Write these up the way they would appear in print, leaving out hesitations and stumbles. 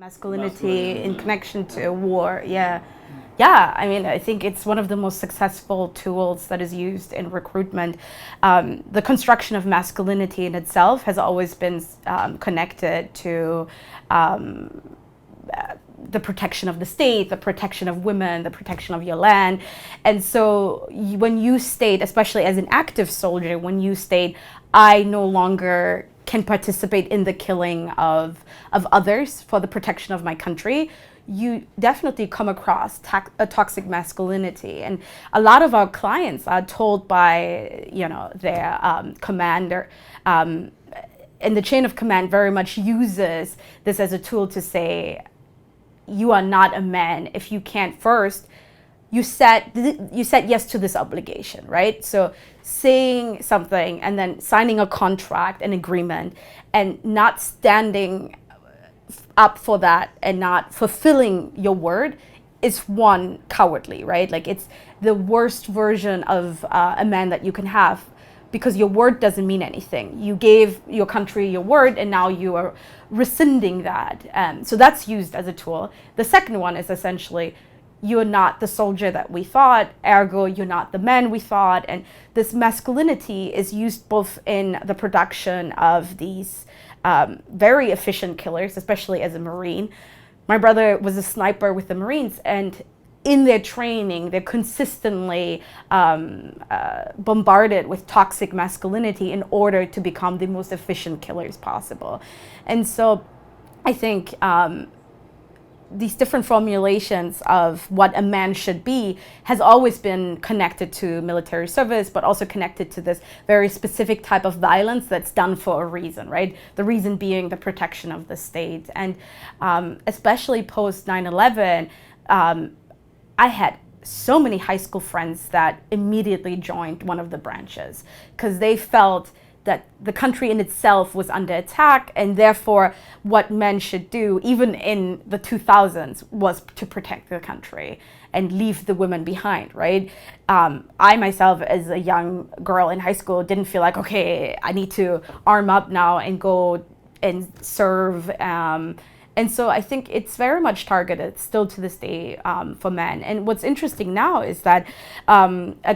Masculinity in connection to war. Yeah, I mean, I think it's one of the most successful tools that is used in recruitment. The construction of masculinity in itself has always been connected to the protection of the state, the protection of women, the protection of your land. And so when you state, especially as an active soldier, when you state, I no longer can participate in the killing of others for the protection of my country, you definitely come across a toxic masculinity. And a lot of our clients are told by, their commander, and the chain of command very much uses this as a tool to say, you are not a man if you can't first you said yes to this obligation, right? So saying something and then signing a contract, an agreement, and not standing up for that and not fulfilling your word is one, cowardly, right? Like, it's the worst version of a man that you can have, because your word doesn't mean anything. You gave your country your word and now you are rescinding that. So that's used as a tool. The second one is essentially, you're not the soldier that we thought, ergo you're not the man we thought. And this masculinity is used both in the production of these very efficient killers, especially as a Marine. My brother was a sniper with the Marines, and in their training, they're consistently bombarded with toxic masculinity in order to become the most efficient killers possible. And so I think these different formulations of what a man should be has always been connected to military service, but also connected to this very specific type of violence that's done for a reason, right? The reason being the protection of the state. And especially post 9/11, I had so many high school friends that immediately joined one of the branches because they felt that the country in itself was under attack, and therefore what men should do, even in the 2000s, was to protect the country and leave the women behind, right? I myself, as a young girl in high school, didn't feel like, okay, I need to arm up now and go and serve. And so I think it's very much targeted still to this day for men. And what's interesting now is that a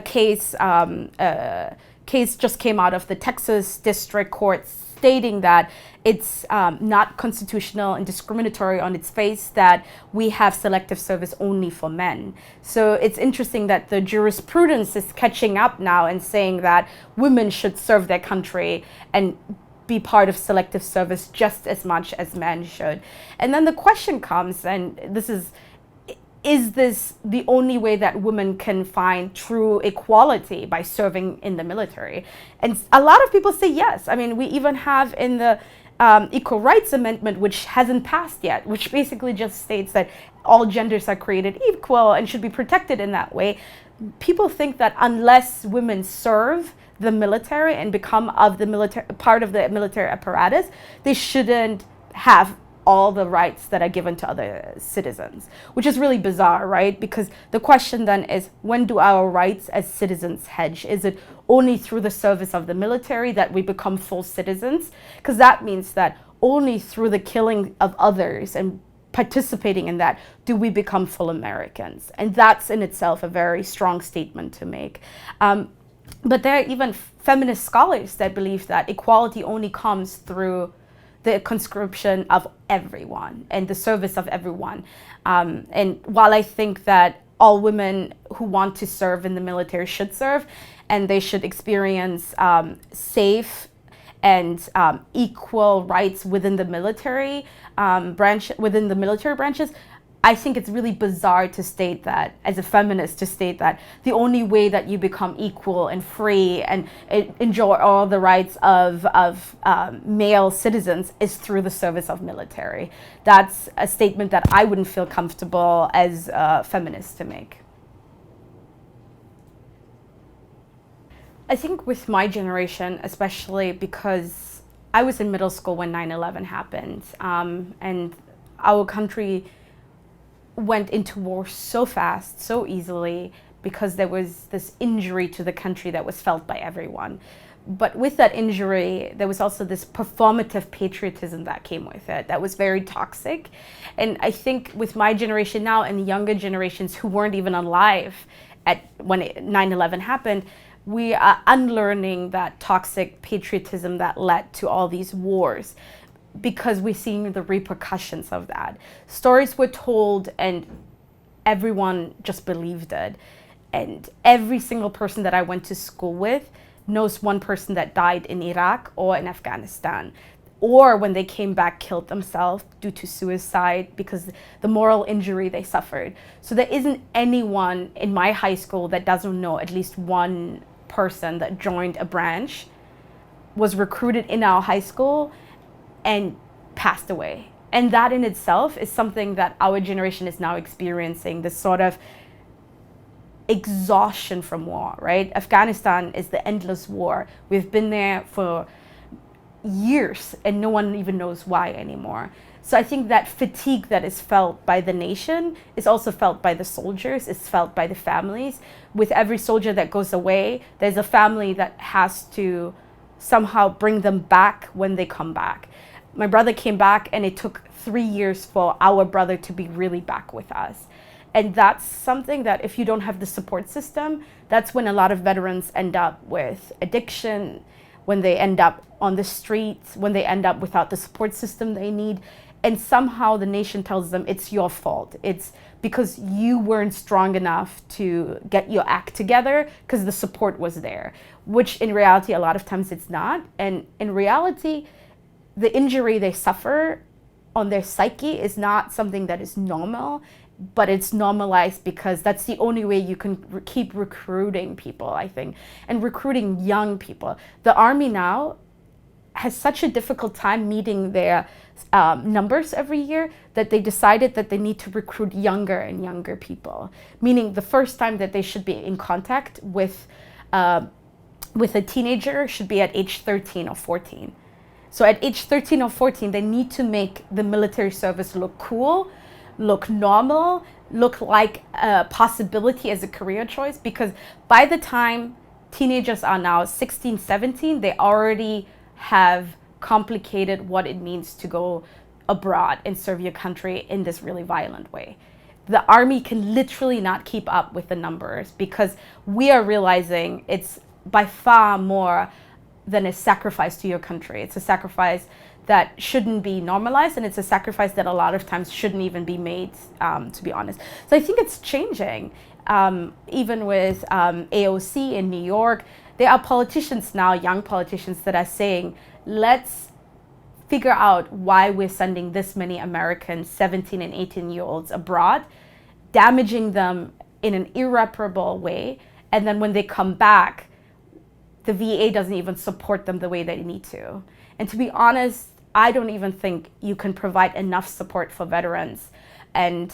case just came out of the Texas District Court stating that it's not constitutional and discriminatory on its face that we have selective service only for men. So it's interesting that the jurisprudence is catching up now and saying that women should serve their country and be part of selective service just as much as men should. And then the question comes, and this is this the only way that women can find true equality, by serving in the military? And a lot of people say yes. I mean, we even have in the Equal Rights Amendment, which hasn't passed yet, which basically just states that all genders are created equal and should be protected in that way. People think that unless women serve the military and become part of the military apparatus, they shouldn't have all the rights that are given to other citizens, which is really bizarre, right? Because the question then is, when do our rights as citizens hedge? Is it only through the service of the military that we become full citizens? Because that means that only through the killing of others and participating in that do we become full Americans. And that's in itself a very strong statement to make. But there are even feminist scholars that believe that equality only comes through the conscription of everyone and the service of everyone. And while I think that all women who want to serve in the military should serve, and they should experience safe and equal rights within the military branches, I think it's really bizarre to state that, as a feminist, to state that the only way that you become equal and free and enjoy all the rights of male citizens is through the service of military. That's a statement that I wouldn't feel comfortable as a feminist to make. I think with my generation, especially because I was in middle school when 9/11 happened, and our country went into war so fast, so easily, because there was this injury to the country that was felt by everyone. But with that injury, there was also this performative patriotism that came with it that was very toxic. And I think with my generation now and the younger generations who weren't even alive when 9/11 happened, we are unlearning that toxic patriotism that led to all these wars, because we're seeing the repercussions of that. Stories were told and everyone just believed it. And every single person that I went to school with knows one person that died in Iraq or in Afghanistan, or when they came back killed themselves due to suicide because the moral injury they suffered. So there isn't anyone in my high school that doesn't know at least one person that joined a branch, was recruited in our high school, and passed away. And that in itself is something that our generation is now experiencing, this sort of exhaustion from war, right? Afghanistan is the endless war. We've been there for years and no one even knows why anymore. So I think that fatigue that is felt by the nation is also felt by the soldiers, it's felt by the families. With every soldier that goes away, there's a family that has to somehow bring them back when they come back. My brother came back and it took 3 years for our brother to be really back with us. And that's something that if you don't have the support system, that's when a lot of veterans end up with addiction, when they end up on the streets, when they end up without the support system they need. And somehow the nation tells them it's your fault. It's because you weren't strong enough to get your act together because the support was there, which in reality, a lot of times it's not. And in reality, the injury they suffer on their psyche is not something that is normal, but it's normalized because that's the only way you can keep recruiting people, I think, and recruiting young people. The army now has such a difficult time meeting their numbers every year that they decided that they need to recruit younger and younger people, meaning the first time that they should be in contact with a teenager should be at age 13 or 14. So at age 13 or 14, they need to make the military service look cool, look normal, look like a possibility as a career choice, because by the time teenagers are now 16, 17, they already have complicated what it means to go abroad and serve your country in this really violent way. The army can literally not keep up with the numbers because we are realizing it's by far more than a sacrifice to your country. It's a sacrifice that shouldn't be normalized, and it's a sacrifice that a lot of times shouldn't even be made, to be honest. So I think it's changing. Even with AOC in New York, there are politicians now, young politicians, that are saying, let's figure out why we're sending this many Americans, 17 and 18-year-olds abroad, damaging them in an irreparable way, and then when they come back, the VA doesn't even support them the way they need to. And to be honest, I don't even think you can provide enough support for veterans and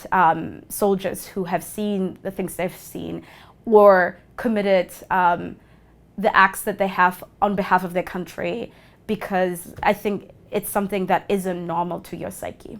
soldiers who have seen the things they've seen or committed the acts that they have on behalf of their country, because I think it's something that isn't normal to your psyche.